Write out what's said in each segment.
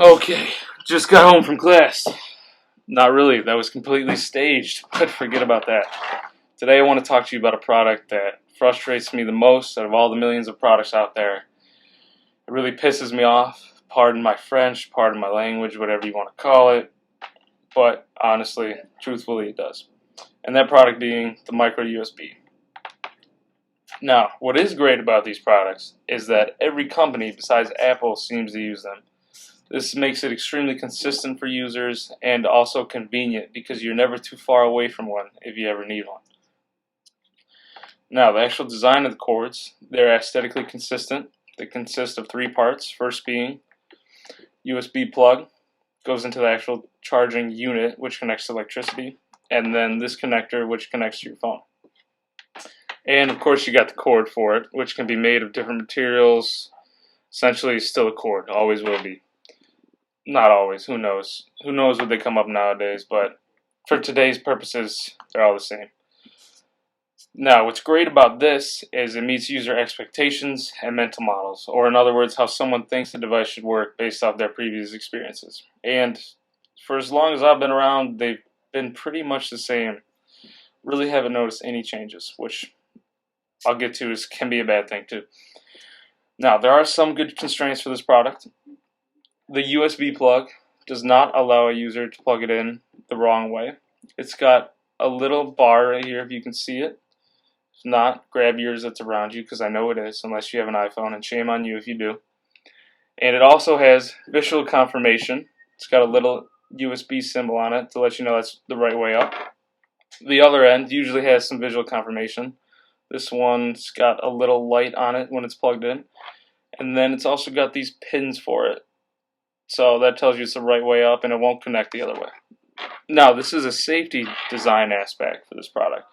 Okay, just got home from class. Not really, that was completely staged, but forget about that. Today I want to talk to you about a product that frustrates me the most out of all the millions of products out there. It really pisses me off. Pardon my French, pardon my language, whatever you want to call it. But honestly, truthfully, it does. And that product being the micro USB. Now, what is great about these products is that every company besides Apple seems to use them. This makes it extremely consistent for users and also convenient because you're never too far away from one if you ever need one. Now, the actual design of the cords, they're aesthetically consistent. They consist of three parts. First being USB plug, goes into the actual charging unit, which connects to electricity, and then this connector, which connects to your phone. And of course, you got the cord for it, which can be made of different materials. Essentially, still a cord, always will be. Not always, who knows? Who knows what they come up nowadays, but for today's purposes, they're all the same. Now, what's great about this is it meets user expectations and mental models, or in other words, how someone thinks the device should work based off their previous experiences. And for as long as I've been around, they've been pretty much the same. Really haven't noticed any changes, which I'll get to can be a bad thing too. Now, there are some good constraints for this product. The USB plug does not allow a user to plug it in the wrong way. It's got a little bar right here if you can see it. If not, grab yours that's around you because I know it is, unless you have an iPhone, and shame on you if you do. And it also has visual confirmation. It's got a little USB symbol on it to let you know that's the right way up. The other end usually has some visual confirmation. This one's got a little light on it when it's plugged in. And then it's also got these pins for it. So that tells you it's the right way up and it won't connect the other way. Now, this is a safety design aspect for this product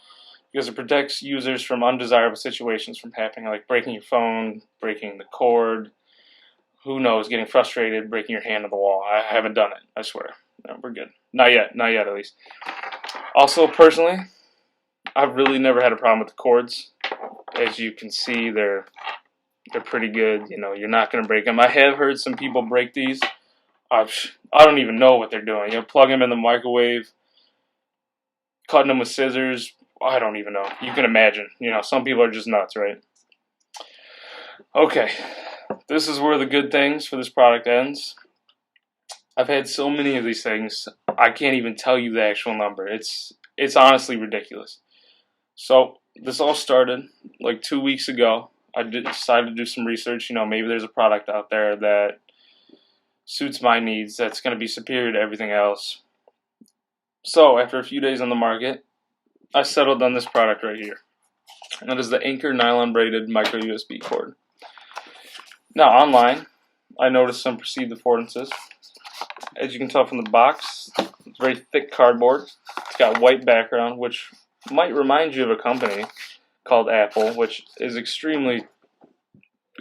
because it protects users from undesirable situations from happening, like breaking your phone, breaking the cord, who knows, getting frustrated, breaking your hand on the wall. I haven't done it, I swear. No, we're good. Not yet at least. Also, personally, I've really never had a problem with the cords. As you can see, they're pretty good. You know, you're not going to break them. I have heard some people break these. I don't even know what they're doing. You know, plug them in the microwave, cutting them with scissors. I don't even know. You can imagine. You know, some people are just nuts, right? Okay, this is where the good things for this product ends. I've had so many of these things, I can't even tell you the actual number. It's honestly ridiculous. So this all started like 2 weeks ago. I decided to do some research. You know, maybe there's a product out there that suits my needs that's going to be superior to everything else. So after a few days on the market, I settled on this product right here. And that is the Anchor nylon braided micro USB cord. Now online, I noticed some perceived affordances. As you can tell from the box, it's very thick cardboard. It's got white background, which might remind you of a company called Apple, which is extremely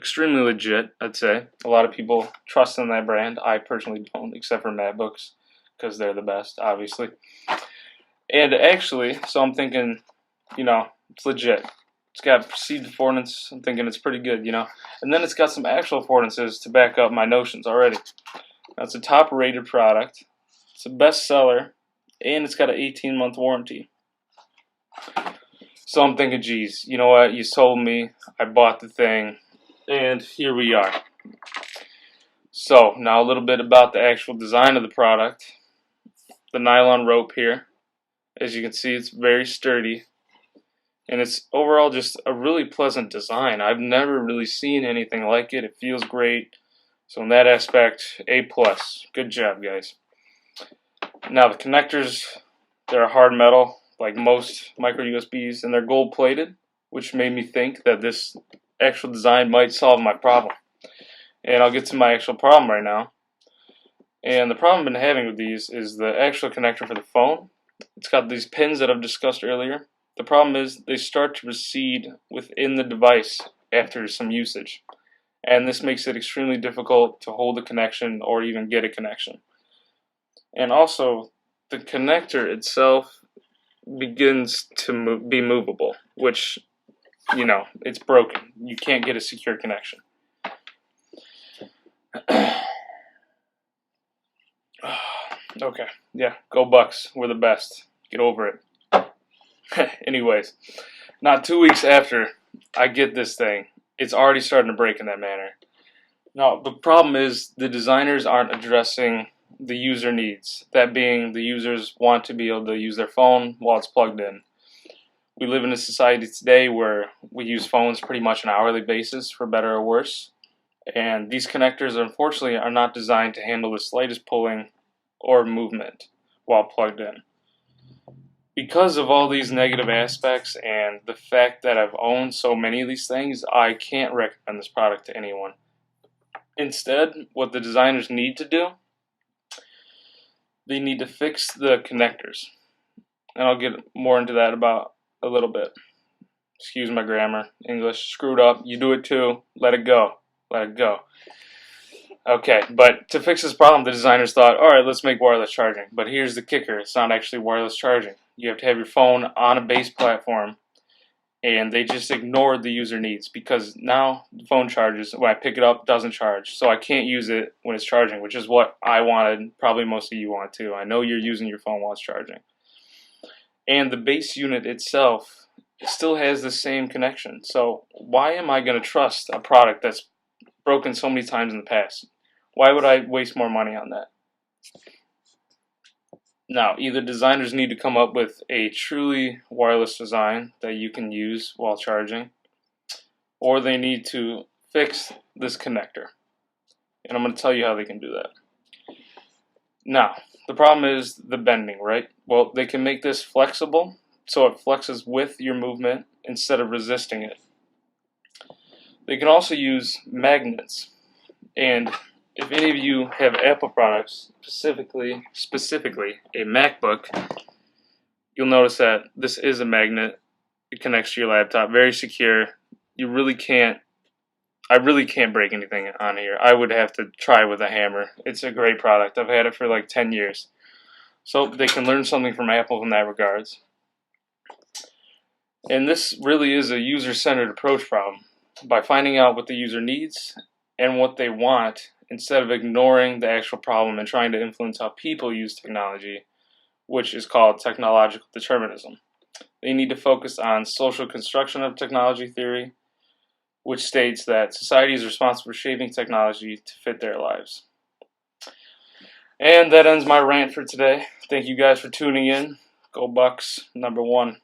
legit, I'd say. A lot of people trust in that brand. I personally don't, except for MacBooks, because they're the best, obviously. And actually, so I'm thinking, you know, it's legit. It's got perceived affordance. I'm thinking it's pretty good, you know. And then it's got some actual affordances to back up my notions already. Now, it's a top-rated product. It's a bestseller, and it's got an 18-month warranty. So I'm thinking, geez, you know what? You sold me. I bought the thing. And here we are. So, now a little bit about the actual design of the product. The nylon rope here. As you can see, it's very sturdy. And it's overall just a really pleasant design. I've never really seen anything like it. It feels great. So in that aspect, A+. Good job, guys. Now the connectors, they're hard metal, like most micro USBs, and they're gold plated, which made me think that this actual design might solve my problem. And I'll get to my actual problem right now. And the problem I've been having with these is the actual connector for the phone. It's got these pins that I've discussed earlier. The problem is they start to recede within the device after some usage. And this makes it extremely difficult to hold a connection or even get a connection. And also, the connector itself begins to be movable, which, you know, it's broken. You can't get a secure connection. Okay, yeah, go Bucks. We're the best. Get over it. Anyways, not 2 weeks after I get this thing, it's already starting to break in that manner. Now, the problem is the designers aren't addressing the user needs. That being, the users want to be able to use their phone while it's plugged in. We live in a society today where we use phones pretty much on an hourly basis, for better or worse. And these connectors, unfortunately, are not designed to handle the slightest pulling or movement while plugged in. Because of all these negative aspects and the fact that I've owned so many of these things, I can't recommend this product to anyone. Instead, what the designers need to do, they need to fix the connectors. And I'll get more into that about a little bit. Excuse my grammar. English screwed up. You do it too. Let it go. Let it go. Okay, but to fix this problem, the designers thought, all right, let's make wireless charging. But here's the kicker. It's not actually wireless charging. You have to have your phone on a base platform, and they just ignored the user needs because now the phone charges. When I pick it up, it doesn't charge. So I can't use it when it's charging, which is what I wanted. Probably most of you want too. I know you're using your phone while it's charging. And the base unit itself still has the same connection. So why am I going to trust a product that's broken so many times in the past? Why would I waste more money on that? Now, either designers need to come up with a truly wireless design that you can use while charging, or they need to fix this connector. And I'm going to tell you how they can do that. Now, the problem is the bending, right? Well, they can make this flexible so it flexes with your movement instead of resisting it. They can also use magnets. And if any of you have Apple products, specifically a MacBook, you'll notice that this is a magnet. It connects to your laptop, very secure. I really can't break anything on here. I would have to try with a hammer. It's a great product. I've had it for like 10 years. So they can learn something from Apple in that regards. And this really is a user-centered approach problem. By finding out what the user needs and what they want, instead of ignoring the actual problem and trying to influence how people use technology, which is called technological determinism. They need to focus on social construction of technology theory, which states that society is responsible for shaping technology to fit their lives. And that ends my rant for today. Thank you guys for tuning in. Go Bucks, #1.